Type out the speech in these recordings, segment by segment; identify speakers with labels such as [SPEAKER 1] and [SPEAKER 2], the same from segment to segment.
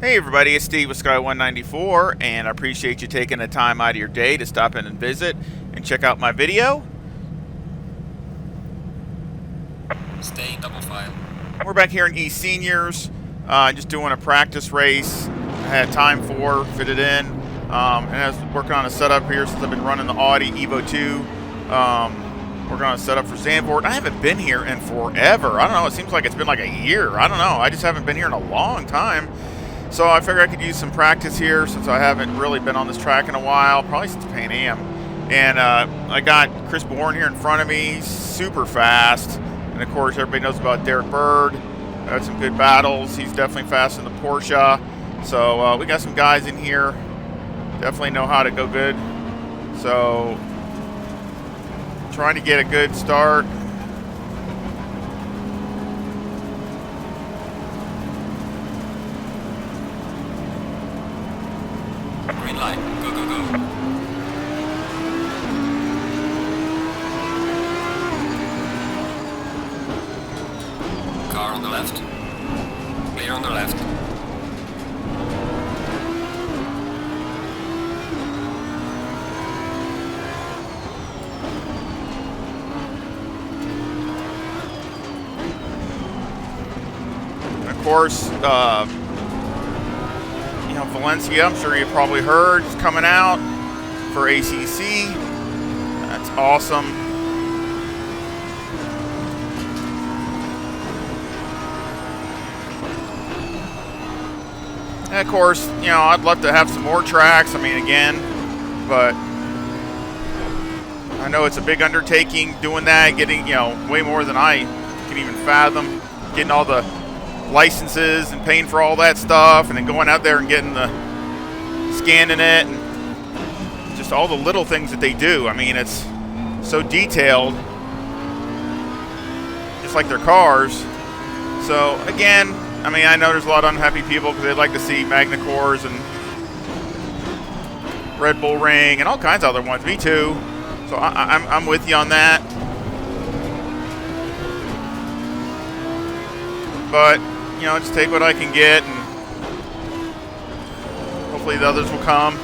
[SPEAKER 1] Hey everybody, it's Steve with Sky194, and I appreciate you taking the time out of your day to stop in and visit and check out my video.
[SPEAKER 2] Stay double file.
[SPEAKER 1] We're back here in Eseniors, just doing a practice race. I had time for, fit it in, and I was working on a setup here since I've been running the Audi EVO2. Working on a setup for Zandvoort. I haven't been here in forever. I don't know, it seems like it's been like a year. I don't know, I just haven't been here in a long time. So I figured I could use some practice here since I haven't really been on this track in a while, probably since Pan Am. And I got Chris Bourne here in front of me, super fast. And of course, everybody knows about Derek Bird. Had some good battles. He's definitely fast in the Porsche. So we got some guys in here, definitely know how to go good. So trying to get a good start.
[SPEAKER 2] Green light. Go, go, go. Car on the left. Clear on the left.
[SPEAKER 1] And of course, Valencia, I'm sure you probably heard, is coming out for ACC. That's awesome. And of course, I'd love to have some more tracks. I mean, again, but I know it's a big undertaking doing that, getting, way more than I can even fathom, getting all the licenses and paying for all that stuff, and then going out there and getting scanning it, and just all the little things that they do. I mean, it's so detailed, just like their cars. So again, I mean, I know there's a lot of unhappy people because they'd like to see Magna Cores and Red Bull Ring and all kinds of other ones. Me too. So I'm with you on that. But just take what I can get, and hopefully the others will come.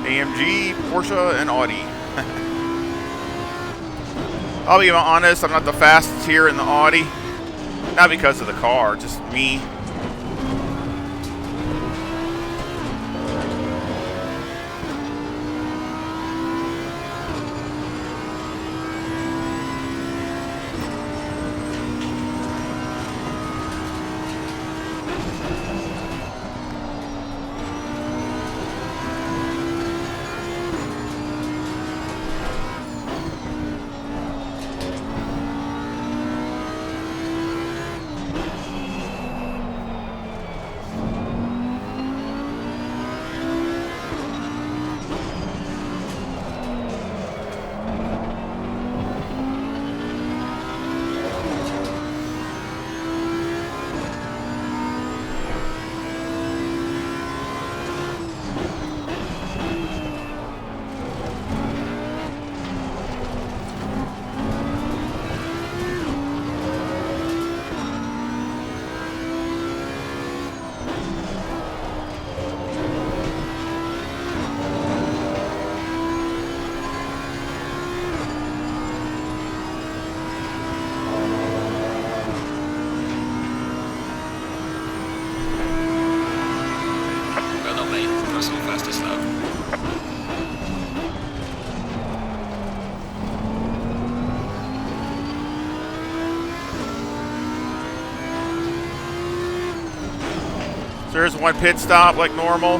[SPEAKER 1] AMG, Porsche, and Audi. I'll be honest, I'm not the fastest here in the Audi. Not because of the car, just me. So there's one pit stop like normal.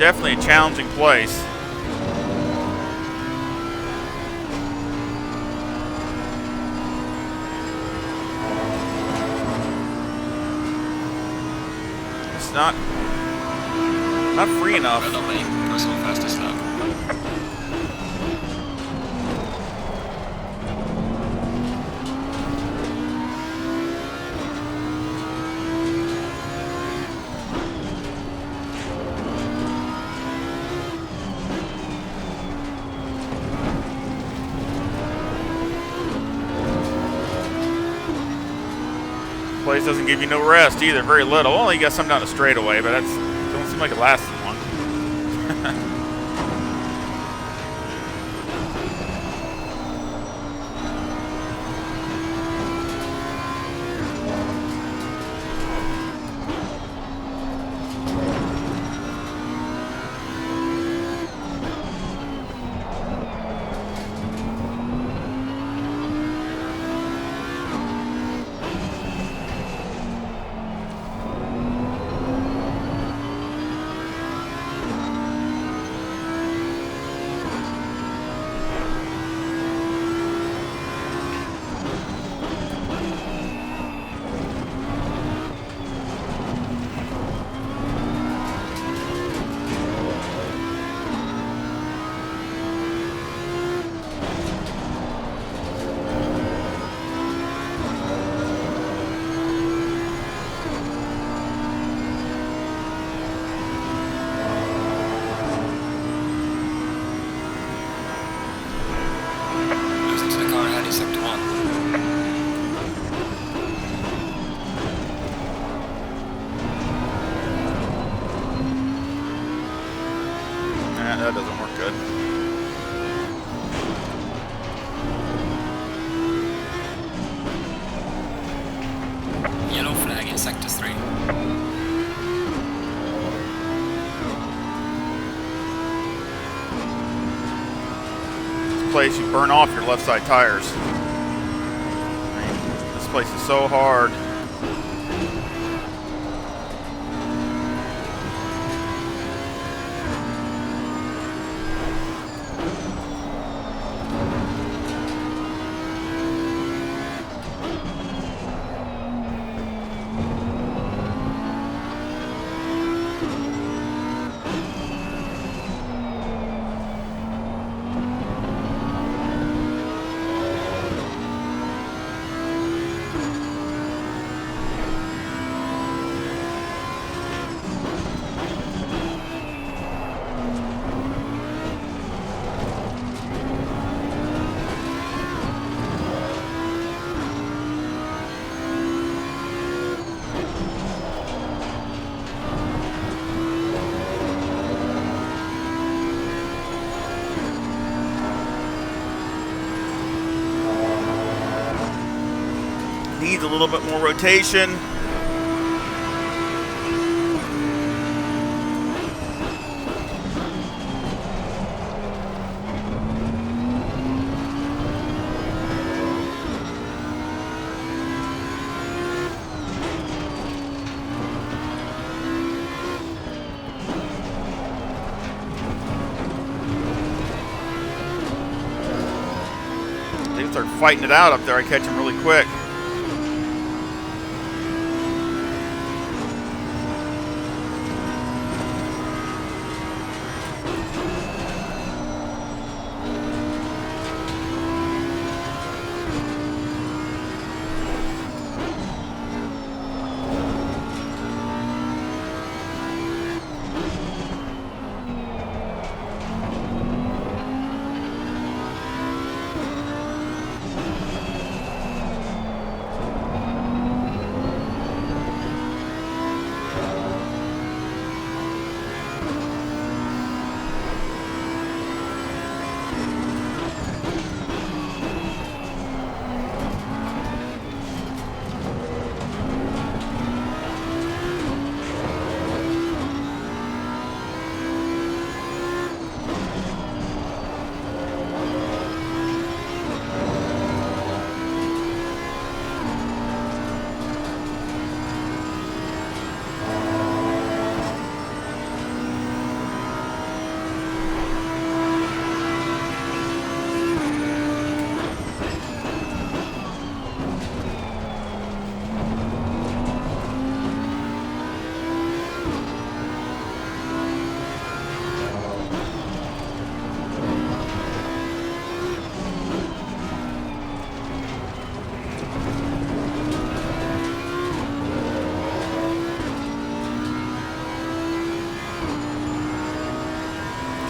[SPEAKER 1] definitely a challenging place. It's not free enough.
[SPEAKER 2] Well done, mate. Personal fastest lap.
[SPEAKER 1] Place doesn't give you no rest either, very little. Well, you got some down the straightaway, but that's don't seem like it lasts as long. That doesn't work good.
[SPEAKER 2] Yellow flag in sector 3.
[SPEAKER 1] This place, you burn off your left side tires. This place is so hard. Needs a little bit more rotation. They start fighting it out up there. I catch them really quick.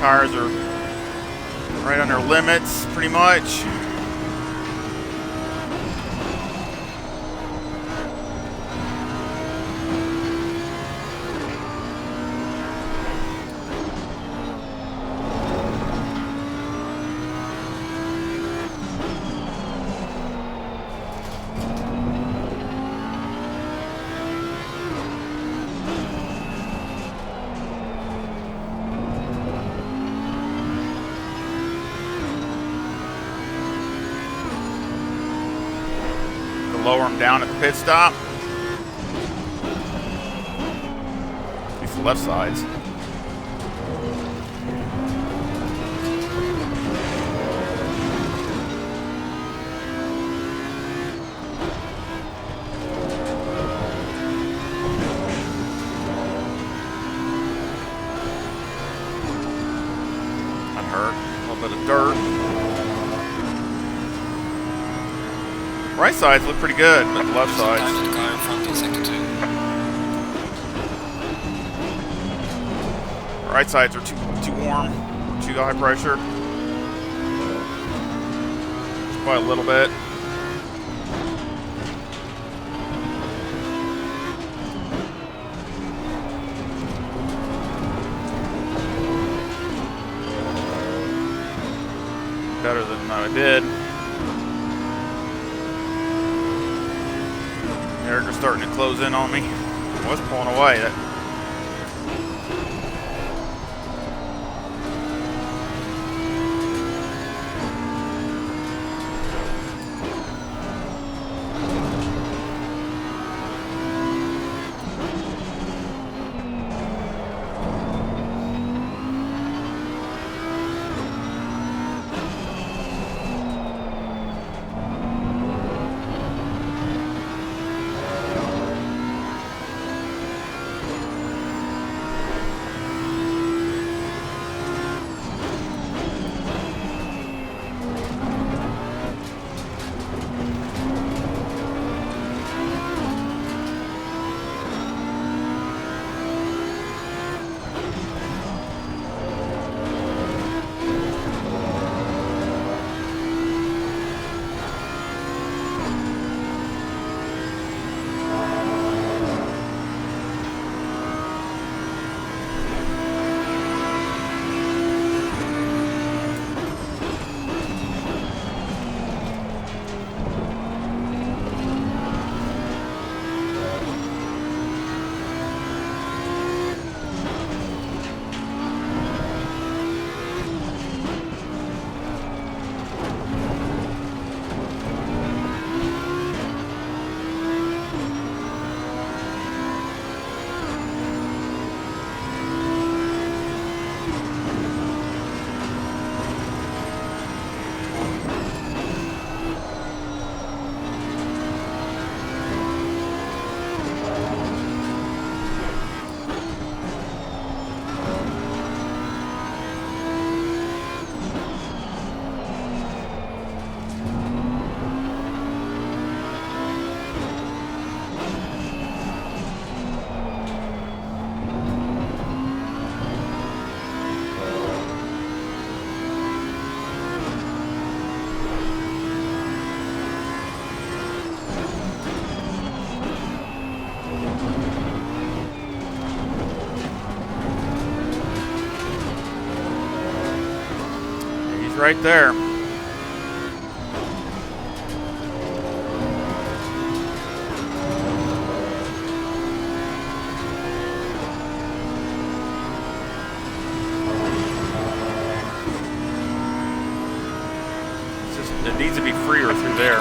[SPEAKER 1] Tires are right under limits, pretty much. Lower them down at the pit stop. These left sides. That hurt. A little bit of dirt. Right sides look pretty good, but the left sides.
[SPEAKER 2] The car in front in sector 2.
[SPEAKER 1] Right sides are too warm, too high pressure. Just by a little bit. Better than I did. They're starting to close in on me. I was pulling away. Right there. It needs to be freer through there.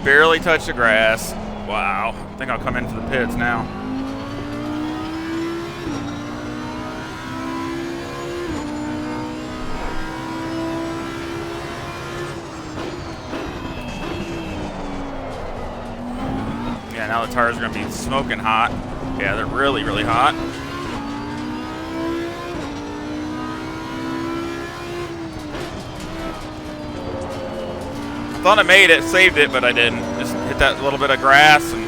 [SPEAKER 1] barely touched the grass. Wow. I think I'll come in for the pits now. Yeah, now the tires are going to be smoking hot. Yeah, they're really, really hot. Thought I made it, saved it, but I didn't. Just hit that little bit of grass and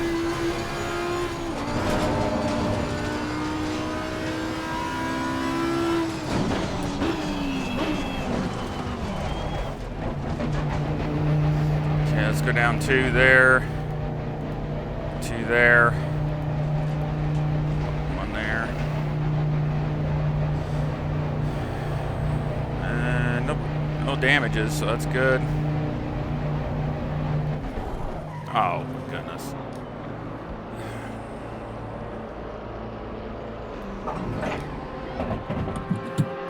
[SPEAKER 1] okay, let's go down 2 there. 2 there. 1 there. And no damages, so that's good. Oh, goodness.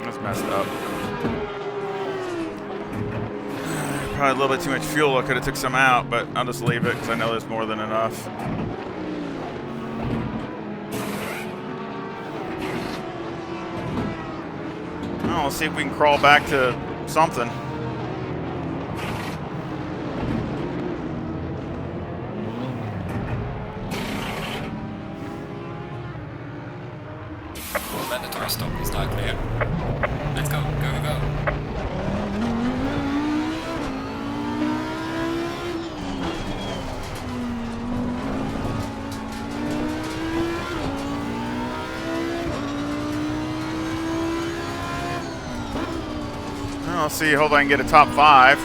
[SPEAKER 1] That's messed up. Probably a little bit too much fuel. I could have took some out, but I'll just leave it because I know there's more than enough. Oh, let's see if we can crawl back to something.
[SPEAKER 2] Mandatory stop is now clear. Let's go, go, go, go.
[SPEAKER 1] Well, let's see. Hope I can get a top 5.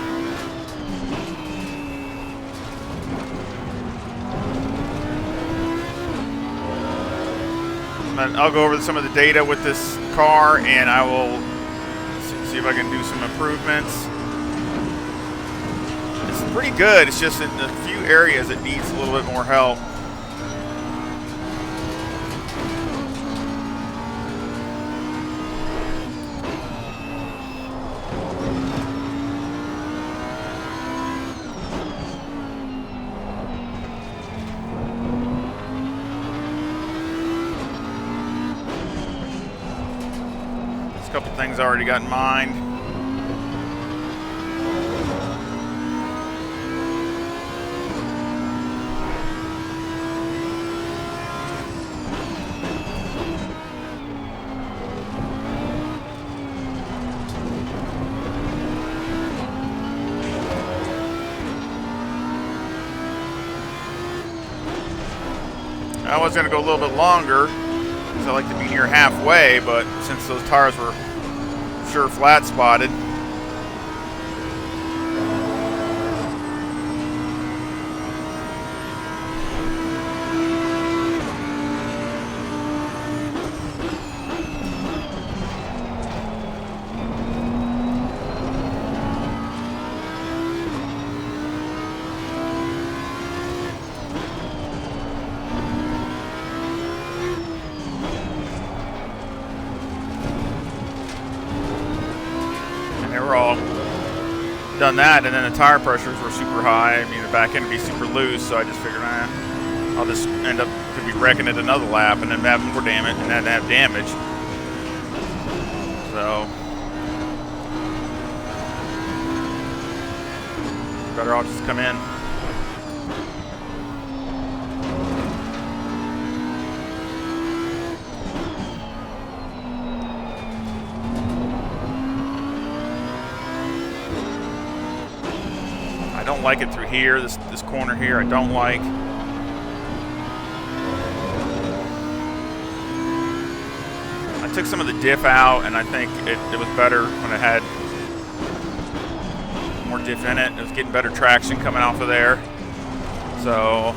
[SPEAKER 1] I'll go over some of the data with this car, and I will see if I can do some improvements. It's pretty good. It's just in a few areas it needs a little bit more help. Couple things I already got in mind. I was going to go a little bit longer because I like to be near halfway, but since those tires were sure flat spotted. Done that, and then the tire pressures were super high. I mean, the back end would be super loose, so I just figured, I'll just end up could be wrecking it another lap, and then have more damage, and then have damage. So better off just come in. I don't like it through here, this corner here, I don't like. I took some of the diff out, and I think it was better when it had more diff in it. It was getting better traction coming off of there. So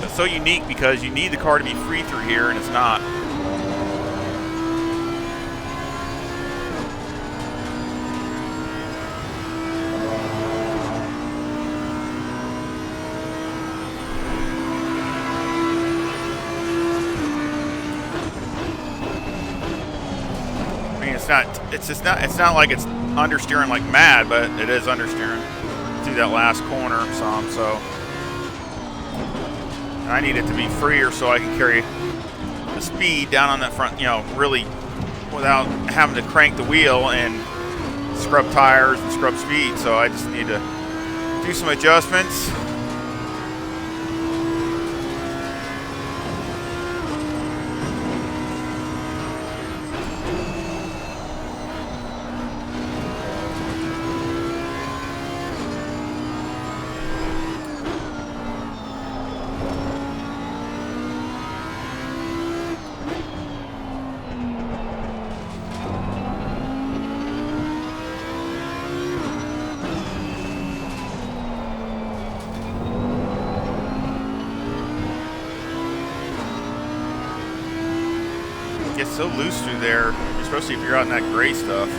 [SPEAKER 1] it's so unique because you need the car to be free through here, and it's not. It's not like it's understeering like mad, but it is understeering through that last corner some. So I need it to be freer so I can carry the speed down on that front, really without having to crank the wheel and scrub tires and scrub speed. So I just need to do some adjustments. It's so loose through there, especially if you're out in that gray stuff.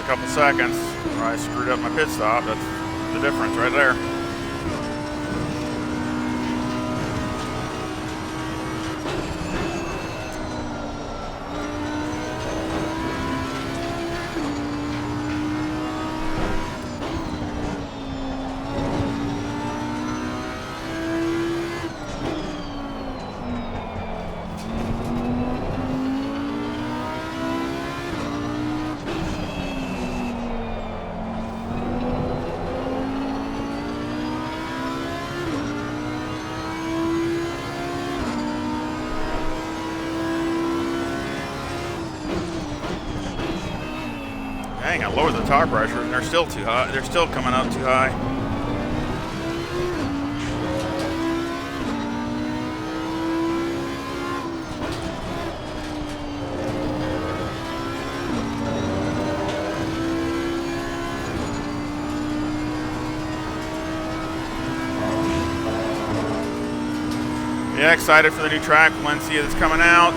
[SPEAKER 1] Couple seconds where I screwed up my pit stop. That's the difference right there. Dang, I lowered the tire pressure and they're still too high. They're still coming out too high. Yeah, excited for the new track, Valencia, that's coming out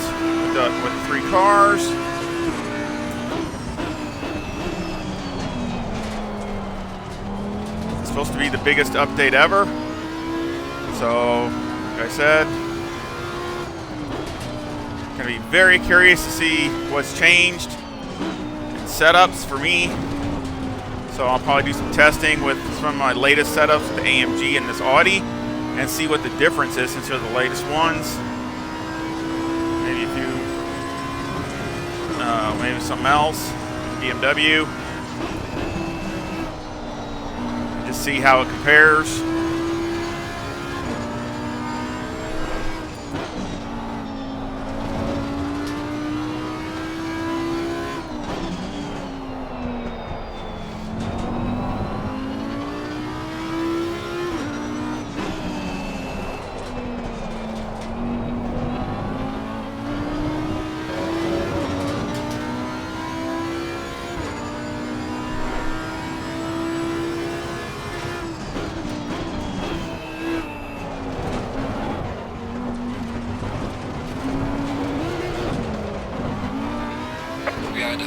[SPEAKER 1] with the 3 cars. Supposed to be the biggest update ever. So, like I said, gonna be very curious to see what's changed in setups for me. So I'll probably do some testing with some of my latest setups with the AMG and this Audi and see what the difference is since they're the latest ones. Maybe a few, maybe something else, BMW. Just see how it compares.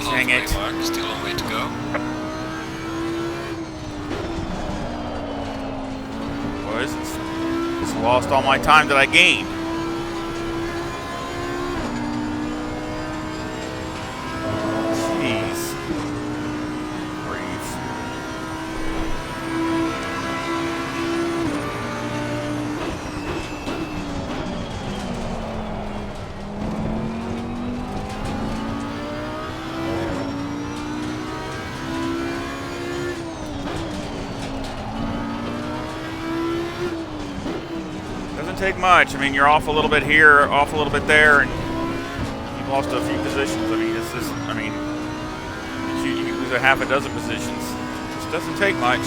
[SPEAKER 1] Dang it.
[SPEAKER 2] Mark, still a long way to go.
[SPEAKER 1] Boys, it's lost all my time that I gained. Jeez. Breathe. take much. I mean, you're off a little bit here, off a little bit there, and you've lost a few positions. I mean, it's just, I mean, you can lose a half a dozen positions. It just doesn't take much.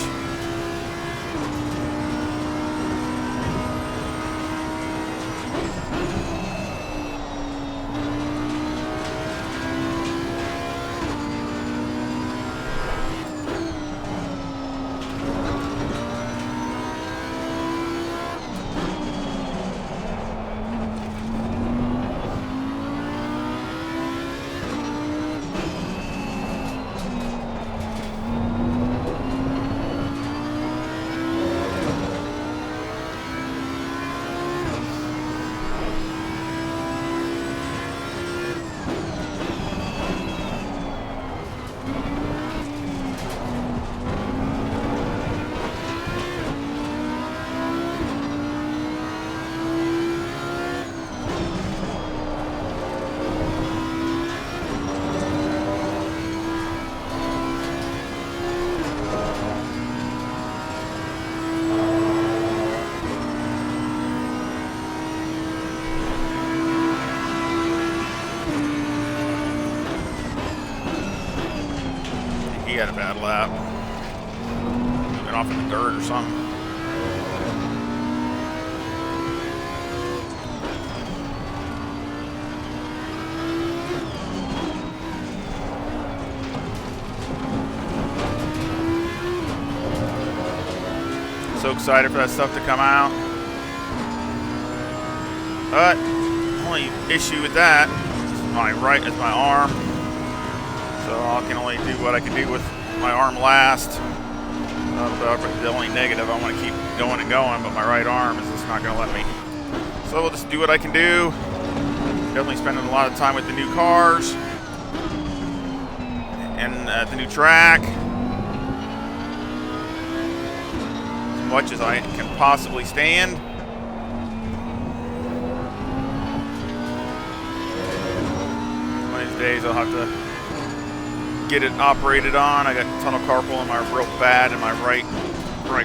[SPEAKER 1] He had a bad lap. Went off in the dirt or something. So excited for that stuff to come out. But only issue with that is my arm. So I can only do what I can do with my arm last. The only negative, I want to keep going and going, but my right arm is just not going to let me. So we'll just do what I can do. Definitely spending a lot of time with the new cars and the new track. As much as I can possibly stand. One of these days I'll have to get it operated on. I got tunnel carpal in my real bad in my right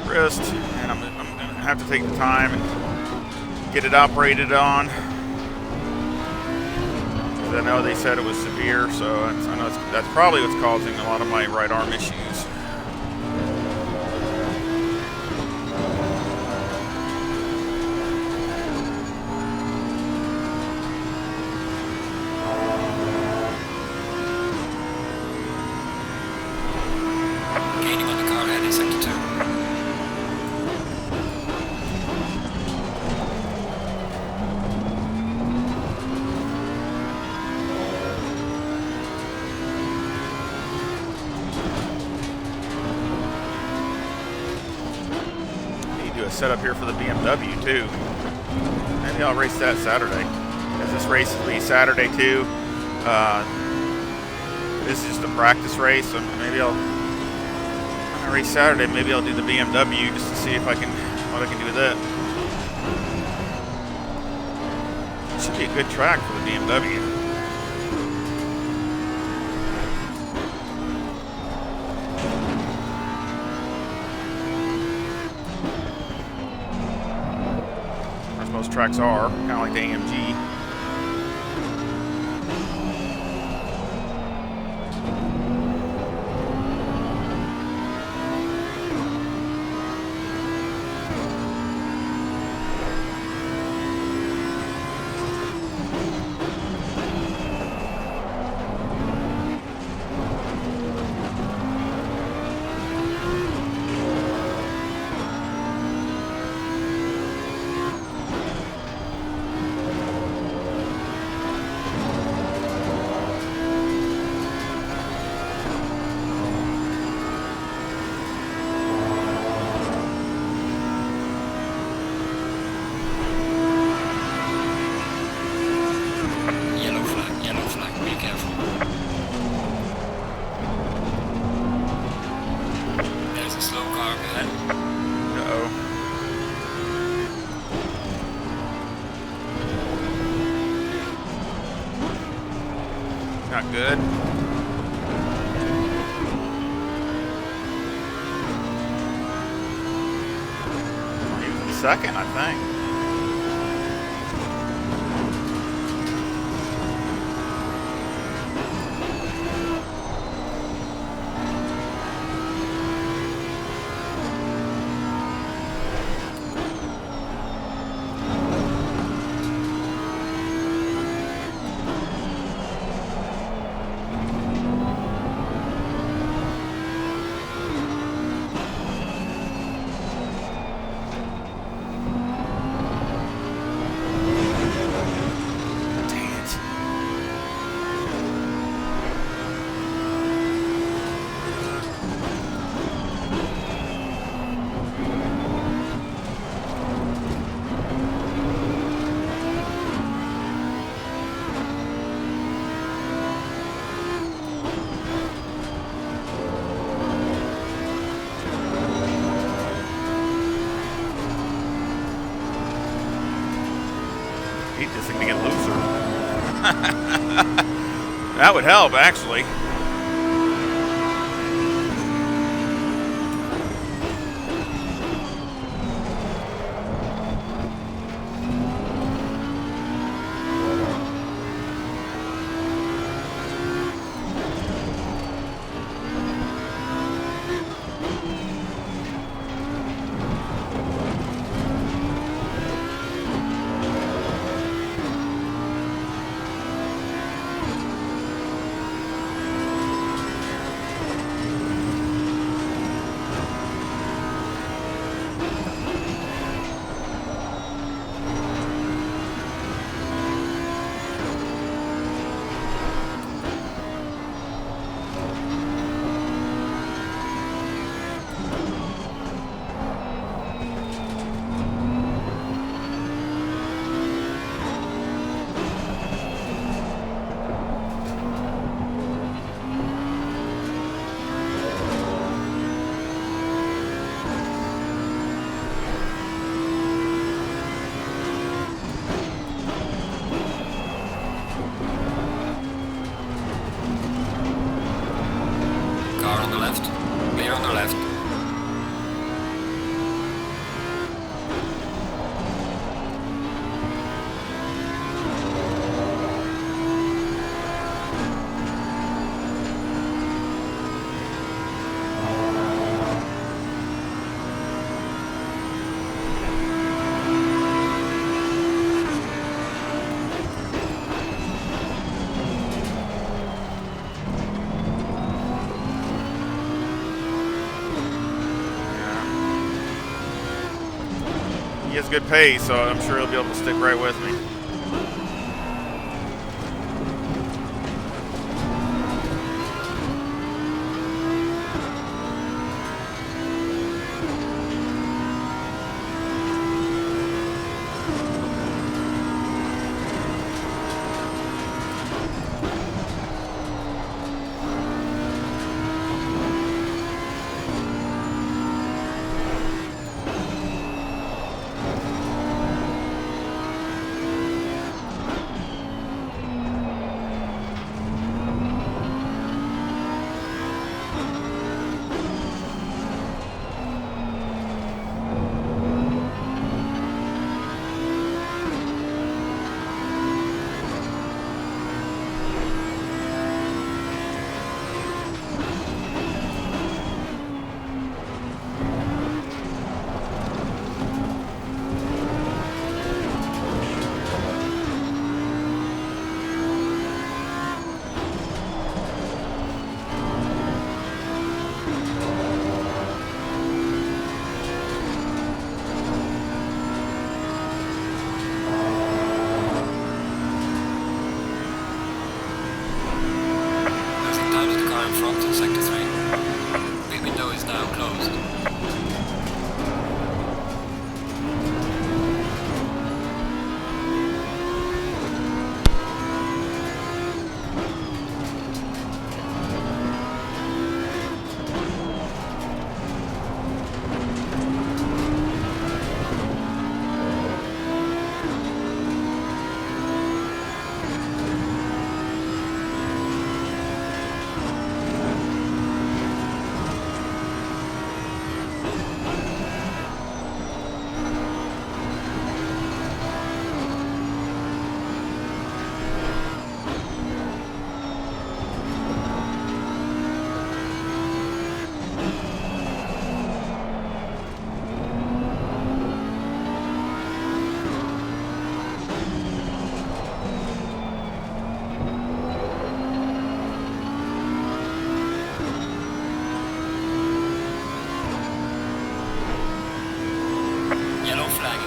[SPEAKER 1] wrist, and I'm gonna have to take the time and get it operated on. I know they said it was severe, so I know that's probably what's causing a lot of my right arm issues. Set up here for the BMW too. Maybe I'll race that Saturday. As this race will be Saturday too. This is just a practice race, so maybe I'll race Saturday. Maybe I'll do the BMW just to see if what I can do with it. It should be a good track for the BMW. Most tracks are kind of like the AMG. Not good. He was in second, I think. need this thing to get looser. That would help, actually. He has good pace, so I'm sure he'll be able to stick right with me.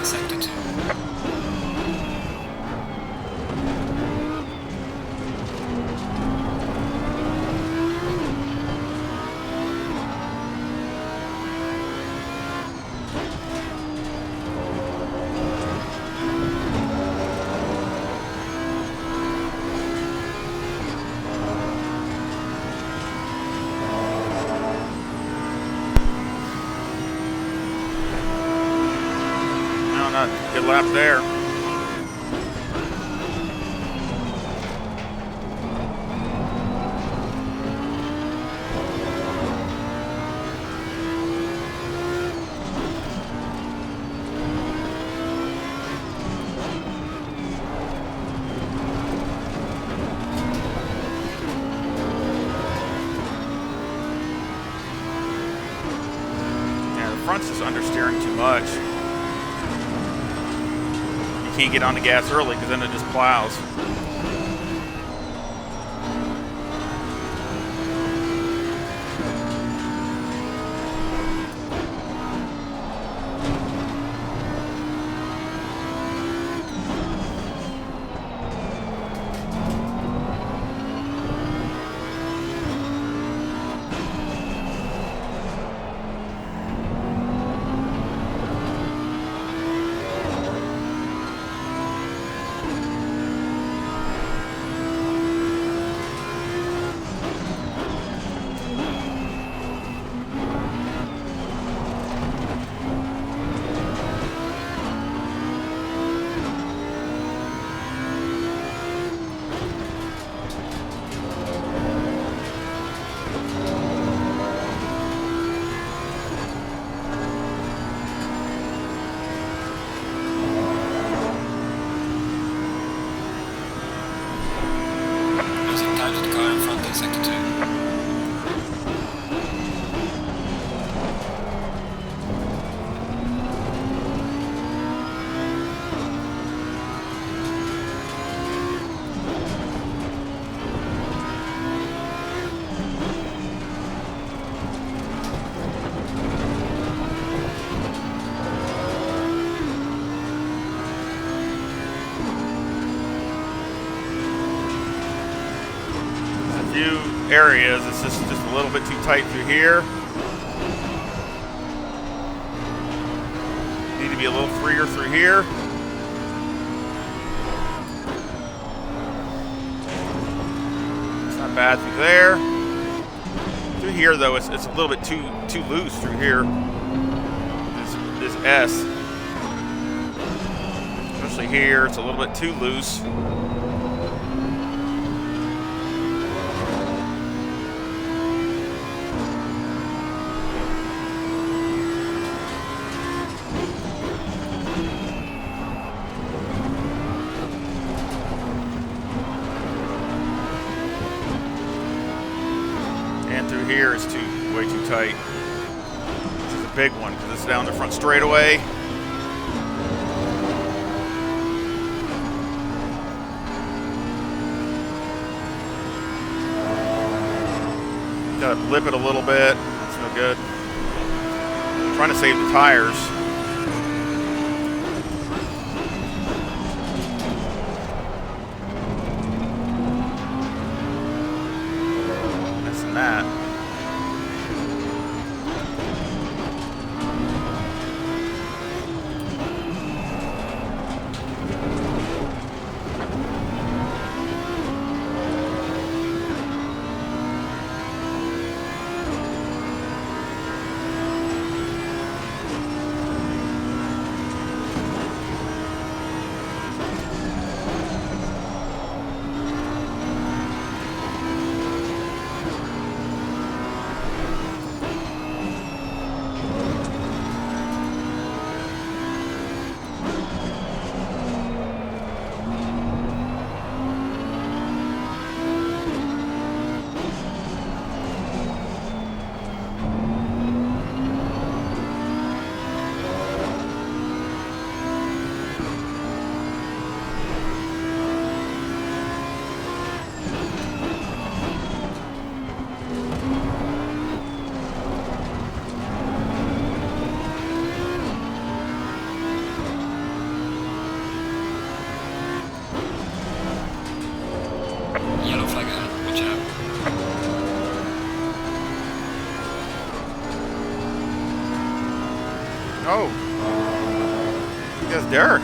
[SPEAKER 2] Sector 2.
[SPEAKER 1] Good lap there. caring too much. You can't get on the gas early because then it just plows. Areas, it's just a little bit too tight through here. Need to be a little freer through here. It's not bad through there. Through here though, it's a little bit too loose through here. This S, especially here, it's a little bit too loose. Here is way too tight. This is a big one because it's down the front straightaway. Gotta blip it a little bit. That's no good. I'm trying to save the tires. Missing that. Oh, yes, Derek.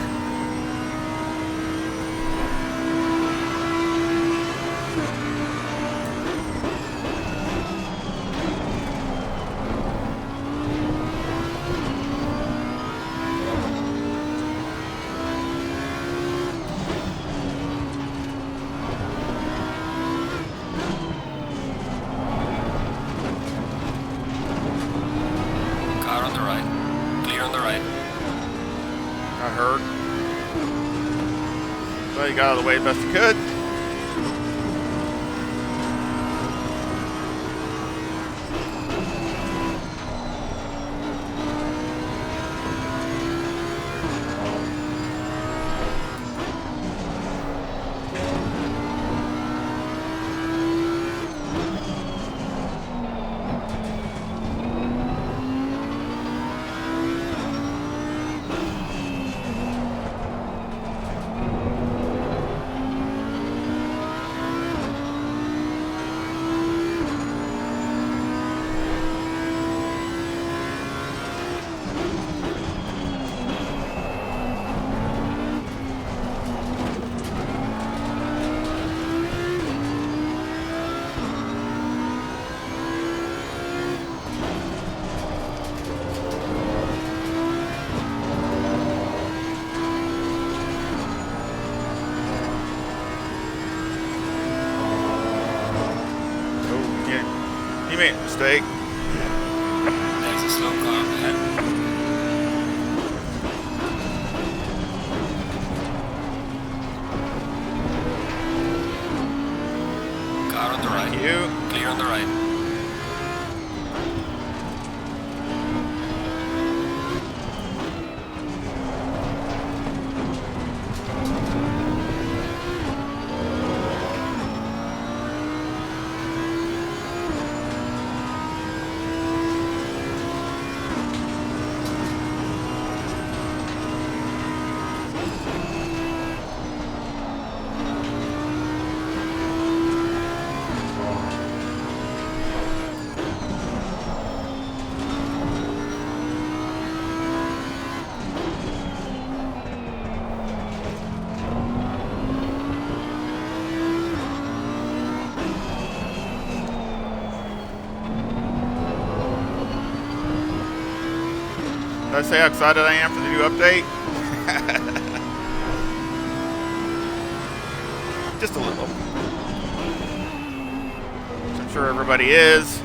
[SPEAKER 1] You got out of the way best you could. me, mistake.
[SPEAKER 2] There's a slow car up ahead. Car on the right.
[SPEAKER 1] Thank you.
[SPEAKER 2] Clear on the right.
[SPEAKER 1] Did I say how excited I am for the new update? Just a little. I'm sure everybody is.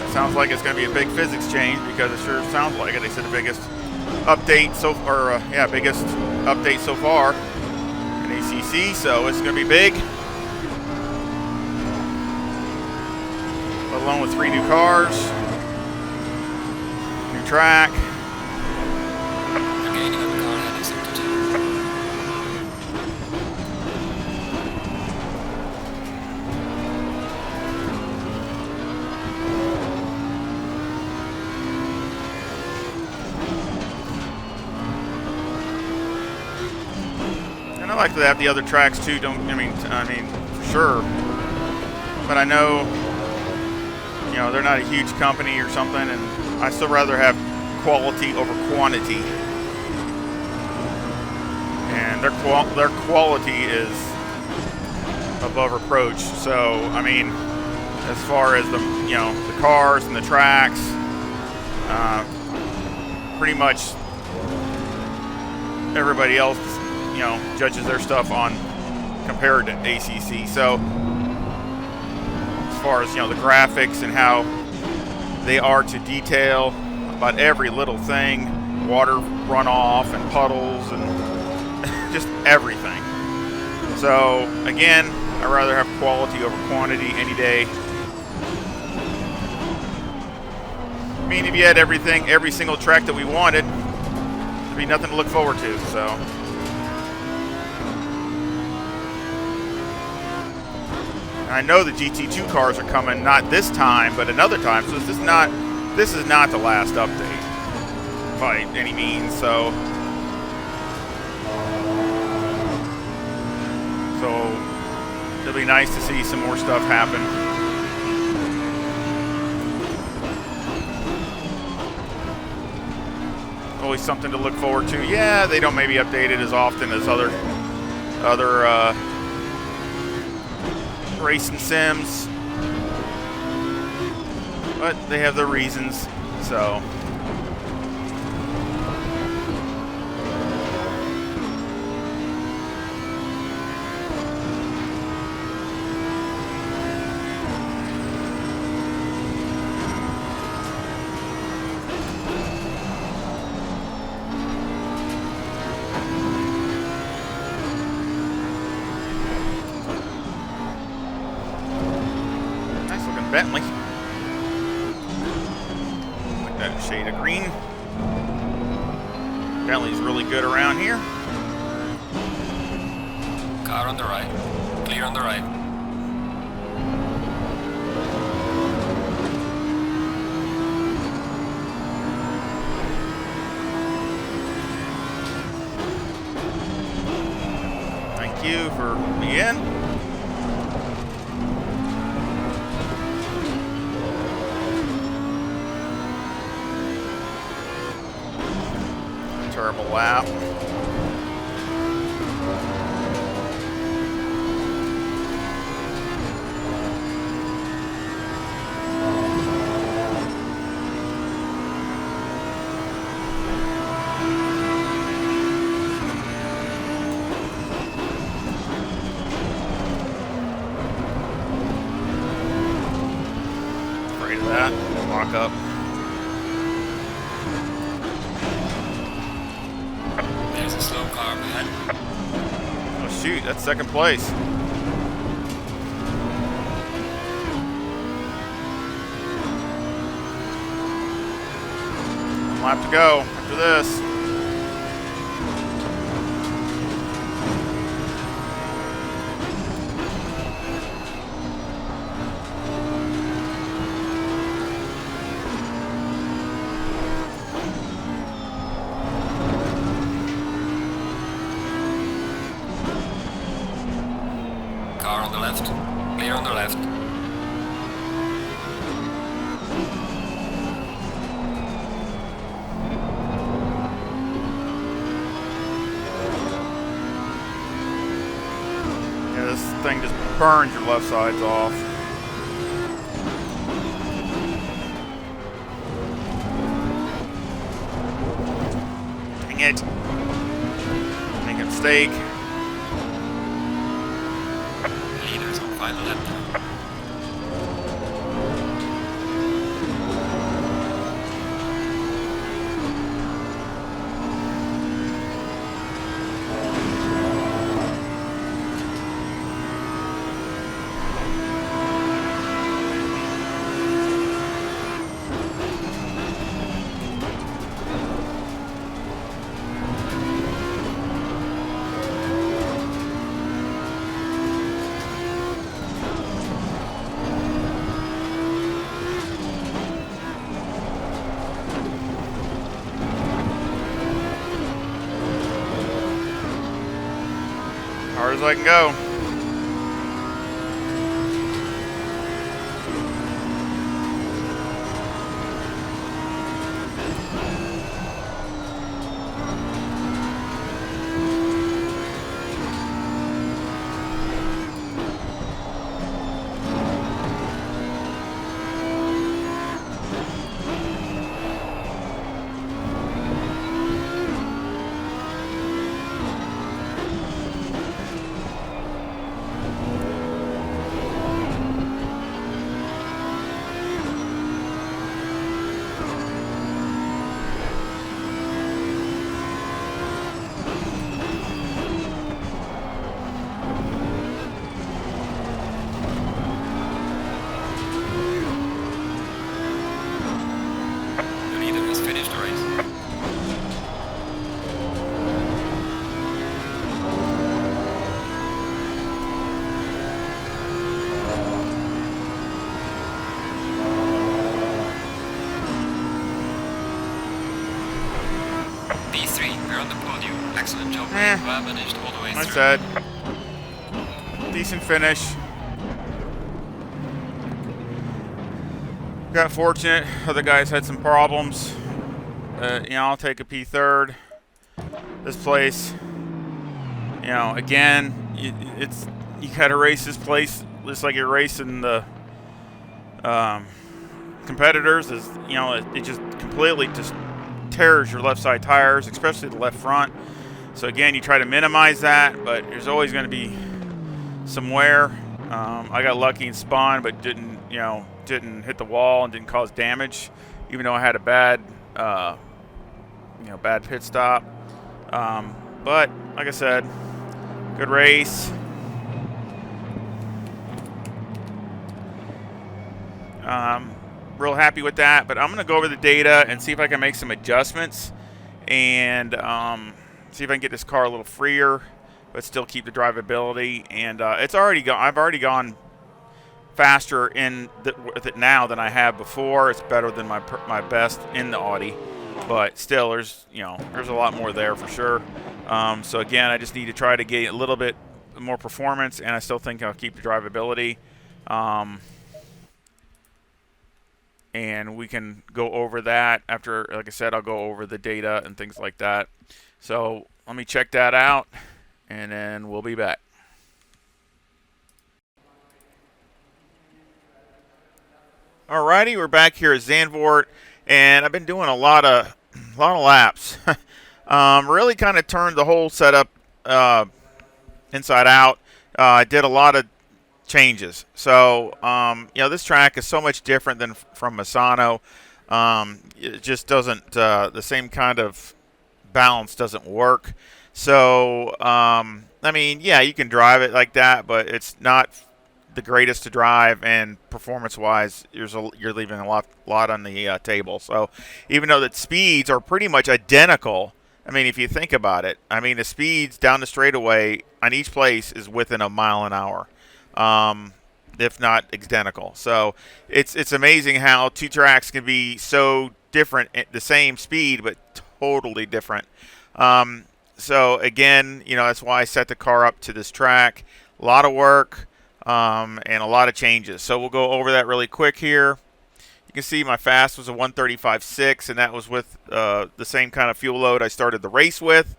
[SPEAKER 1] It sounds like it's going to be a big physics change because it sure sounds like it. They said the biggest update biggest update so far in ACC, so it's going to be big. Along with 3 new cars, new track.
[SPEAKER 2] You're gaining on the car ahead, Assetto 2.
[SPEAKER 1] And I like to have the other tracks too. I mean for sure. But I know, you know, they're not a huge company or something, and I still rather have quality over quantity. And their quality is above reproach. So, I mean, as far as the cars and the tracks, pretty much everybody else, judges their stuff on compared to ACC. So, as far as the graphics and how they are to detail about every little thing, water runoff and puddles and just everything. So again, I'd rather have quality over quantity any day. I mean, if you had everything, every single track that we wanted, there'd be nothing to look forward to. So. I know the GT2 cars are coming, not this time, but another time. So this is not the last update by any means. So it'll be nice to see some more stuff happen. Always something to look forward to. Yeah, they don't maybe update it as often as other racing sims, but they have their reasons. So Bentley. Like that shade of green. Bentley's really good around here.
[SPEAKER 2] Car on the right. Clear on the right.
[SPEAKER 1] Thank you for the in. Terrible lap. shoot, that's second place. One lap to go after this.
[SPEAKER 2] Car on the left. Clear on the left.
[SPEAKER 1] Yeah, this thing just burns your left sides off. Dang it. Make a mistake.
[SPEAKER 2] Leaders on final lap now.
[SPEAKER 1] Hard as I can go.
[SPEAKER 2] The leader has finished the race. P3, we're on the podium. Excellent job. Well managed all the way
[SPEAKER 1] Like I
[SPEAKER 2] through.
[SPEAKER 1] said, decent finish. Got fortunate. Other guys had some problems. You know, I'll take a P3rd. This place, you know, again, you gotta race this place just like you're racing the competitors. Is, you know, it just completely just tears your left side tires, especially the left front. So again, you try to minimize that, but there's always going to be some wear. I got lucky and spun, but didn't hit the wall and didn't cause damage, even though I had a bad bad pit stop. But like I said, good race. Real happy with that, but I'm going to go over the data and see if I can make some adjustments and see if I can get this car a little freer, but still keep the drivability. And I've already gone faster with it now than I have before. It's better than my best in the Audi, but still, there's a lot more there for sure. So again, I just need to try to get a little bit more performance, and I still think I'll keep the drivability. And we can go over that after, like I said, I'll go over the data and things like that. So let me check that out, and then we'll be back. Alrighty, we're back here at Zandvoort, and I've been doing a lot of laps. Really kind of turned the whole setup inside out. I did a lot of changes. So, this track is so much different than from Misano. It just doesn't, the same kind of balance doesn't work. So, I mean, yeah, you can drive it like that, but it's not the greatest to drive, and performance-wise, you're leaving a lot on the table. So, even though the speeds are pretty much identical, I mean, if you think about it, I mean, the speeds down the straightaway on each place is within a mile an hour, if not identical. So, it's amazing how two tracks can be so different at the same speed, but totally different. So again, that's why I set the car up to this track. A lot of work and a lot of changes. So we'll go over that really quick here. You can see my fast was a 135.6, and that was with the same kind of fuel load I started the race with.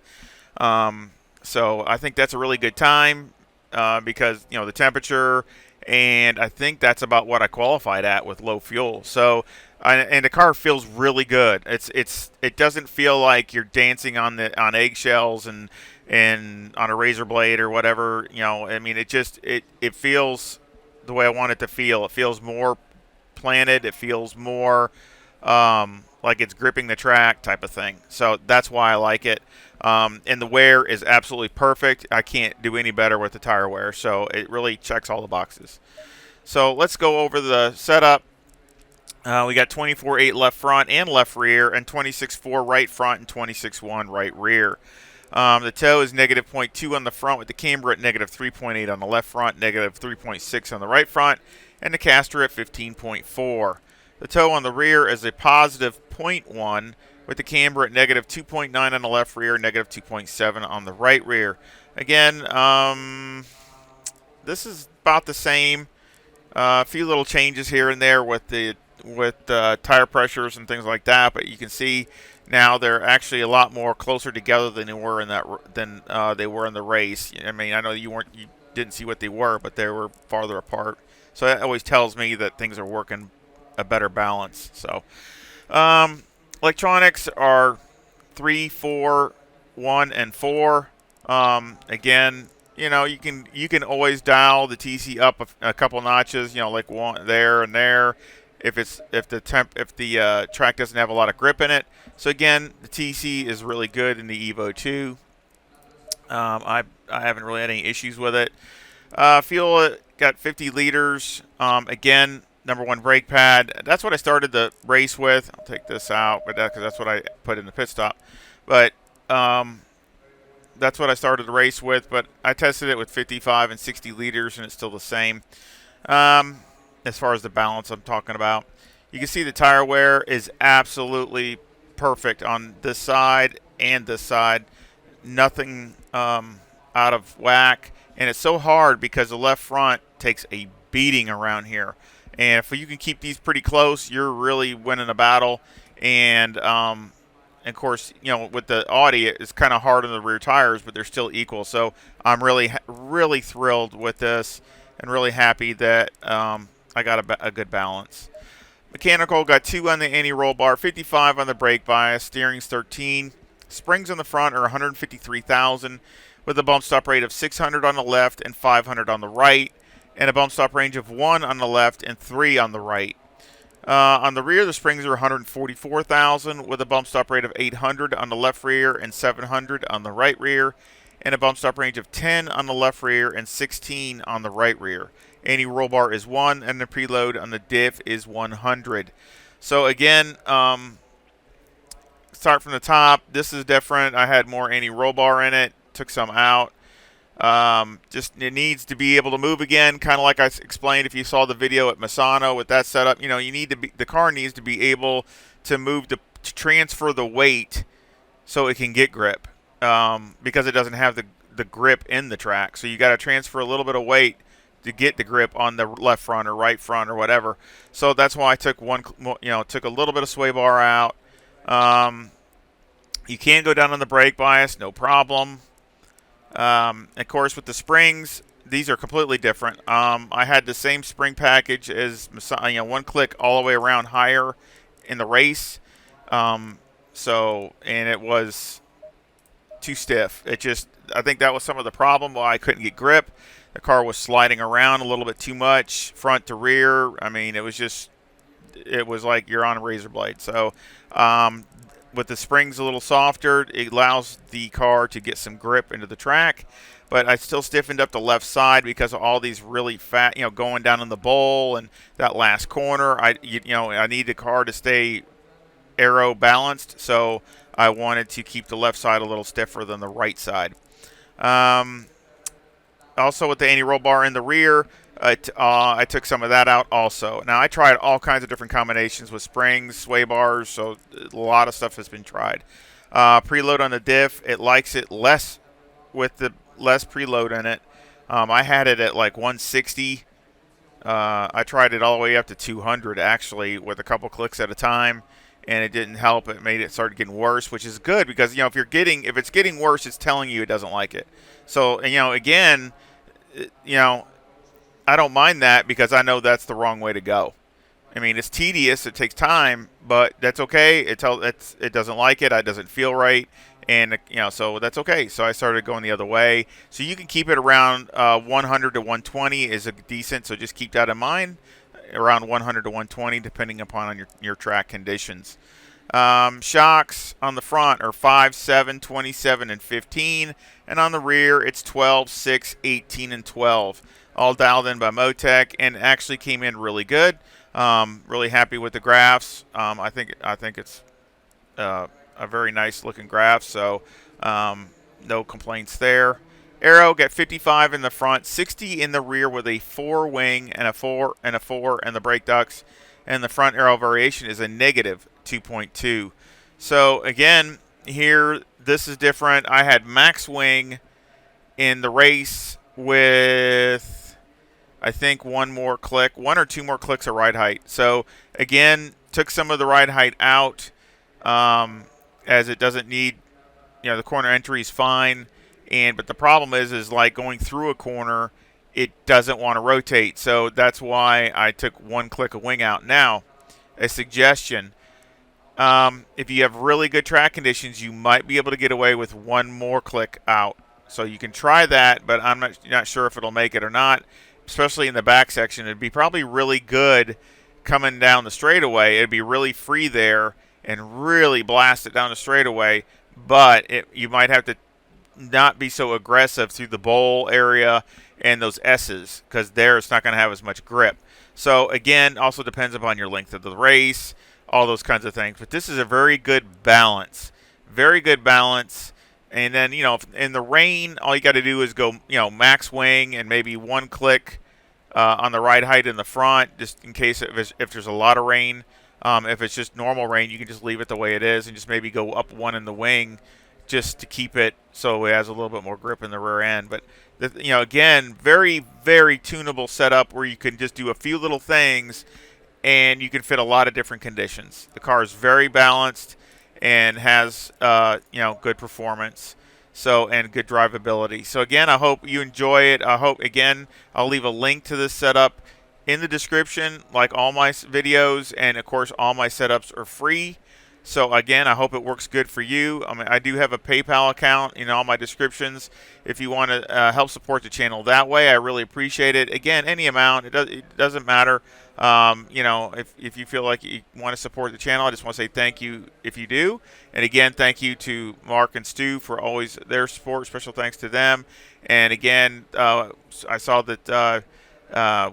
[SPEAKER 1] So I think that's a really good time because the temperature, and I think that's about what I qualified at with low fuel. So and the car feels really good. It doesn't feel like you're dancing on eggshells and on a razor blade or whatever. I mean, it feels the way I want it to feel. It feels more planted. It feels more like it's gripping the track type of thing. So that's why I like it. And the wear is absolutely perfect. I can't do any better with the tire wear. So it really checks all the boxes. So let's go over the setup. We got 24.8 left front and left rear, and 26.4 right front and 26.1 right rear. The toe is negative 0.2 on the front, with the camber at negative 3.8 on the left front, negative 3.6 on the right front, and the caster at 15.4. The toe on the rear is a positive 0.1, with the camber at negative 2.9 on the left rear, negative 2.7 on the right rear. Again, this is about the same. A few little changes here and there with tire pressures and things like that, but you can see now they're actually a lot more closer together than they were in the race. I mean, I know you didn't see what they were, but they were farther apart. So that always tells me that things are working a better balance. So electronics are 3, 4, 1, and 4. Again, you can always dial the TC up a couple notches. Like one there and there. If the track doesn't have a lot of grip in it. So again, the TC is really good in the EVO2. I haven't really had any issues with it. Fuel got 50 liters. Again, number 1 brake pad. That's what I started the race with. I'll take this out, but because that's what I put in the pit stop. But that's what I started the race with. But I tested it with 55 and 60 liters, and it's still the same. As far as the balance I'm talking about. You can see the tire wear is absolutely perfect on this side and this side. Nothing out of whack. And it's so hard because the left front takes a beating around here. And if you can keep these pretty close, you're really winning a battle. And of course, with the Audi, it's kind of hard on the rear tires, but they're still equal. So I'm really, really thrilled with this and really happy that I got a good balance. Mechanical, got 2 on the anti-roll bar, 55 on the brake bias, steering's 13. Springs on the front are 153,000 with a bump stop rate of 600 on the left and 500 on the right, and a bump stop range of 1 on the left and 3 on the right. On the rear, the springs are 144,000 with a bump stop rate of 800 on the left rear and 700 on the right rear, and a bump stop range of 10 on the left rear and 16 on the right rear. Anti-roll bar is 1, and the preload on the diff is 100. So again, start from the top. This is different. I had more anti-roll bar in it. Took some out. Just it needs to be able to move again, kind of like I explained if you saw the video at Misano with that setup. The car needs to be able to move to transfer the weight so it can get grip because it doesn't have the grip in the track. So you got to transfer a little bit of weight to get the grip on the left front or right front or whatever. So that's why I took took a little bit of sway bar out. You can go down on the brake bias, no problem. Of course, with the springs, these are completely different. I had the same spring package as one click all the way around higher in the race. And it was too stiff. I think that was some of the problem why I couldn't get grip. The car was sliding around a little bit too much, front to rear. I mean, it was like you're on a razor blade. So with the springs a little softer, it allows the car to get some grip into the track. But I still stiffened up the left side because of all these really fat, going down in the bowl and that last corner. I need the car to stay aero balanced, so I wanted to keep the left side a little stiffer than the right side. Also, with the anti-roll bar in the rear, I took some of that out also. Now, I tried all kinds of different combinations with springs, sway bars, so a lot of stuff has been tried. Preload on the diff, it likes it less with the less preload in it. I had it at like 160. I tried it all the way up to 200 actually with a couple clicks at a time, and it didn't help. It made it start getting worse, which is good because if it's getting worse, it's telling you it doesn't like it. So again, I don't mind that because I know that's the wrong way to go. I mean, it's tedious, it takes time, but that's okay. It doesn't like it, it doesn't feel right, and so that's okay. So I started going the other way. So you can keep it around 100 to 120 is a decent. So just keep that in mind, around 100 to 120, depending upon your track conditions. Shocks on the front are 5, 7, 27, and 15, and on the rear it's 12, 6, 18, and 12. All dialed in by Motec, and actually came in really good. Really happy with the graphs. I think it's a very nice looking graph, so no complaints there. Aero got 55 in the front, 60 in the rear with a 4 wing and a 4 and a 4 and the brake ducts, and the front aero variation is a negative 2.2. So again, here this is different. I had max wing in the race with, I think, one or two more clicks of ride height. So again, took some of the ride height out as it doesn't need, the corner entry is fine. But the problem is like going through a corner, it doesn't want to rotate. So that's why I took one click of wing out. Now, a suggestion, if you have really good track conditions, you might be able to get away with one more click out. So you can try that, but I'm not sure if it'll make it or not, especially in the back section. It'd be probably really good coming down the straightaway. It'd be really free there and really blast it down the straightaway, but you might have to not be so aggressive through the bowl area and those S's, because there it's not going to have as much grip. So again, also depends upon your length of the race, all those kinds of things. But this is a very good balance. Very good balance. And then, in the rain, all you got to do is go, max wing and maybe one click on the ride height in the front, just in case if there's a lot of rain. If it's just normal rain, you can just leave it the way it is and just maybe go up one in the wing just to keep it so it has a little bit more grip in the rear end. But, again, very, very tunable setup where you can just do a few little things and you can fit a lot of different conditions. The car is very balanced and has, good performance, and good drivability. So again, I hope you enjoy it. I'll leave a link to this setup in the description, like all my videos, and of course, all my setups are free. So again, I hope it works good for you. I do have a PayPal account in all my descriptions. If you want to help support the channel that way, I really appreciate it. Again, any amount, it doesn't matter. If you feel like you want to support the channel, I just want to say thank you if you do. And again, thank you to Mark and Stu for always their support. Special thanks to them. And again, I saw that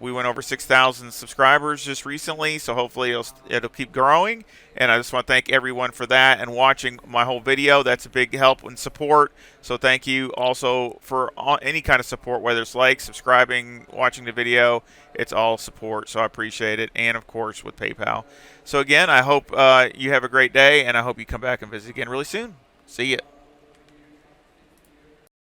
[SPEAKER 1] we went over 6,000 subscribers just recently, so hopefully it'll keep growing. And I just want to thank everyone for that and watching my whole video. That's a big help and support. So thank you also for any kind of support, whether it's like, subscribing, watching the video. It's all support, so I appreciate it. And, of course, with PayPal. So, again, I hope you have a great day, and I hope you come back and visit again really soon. See ya.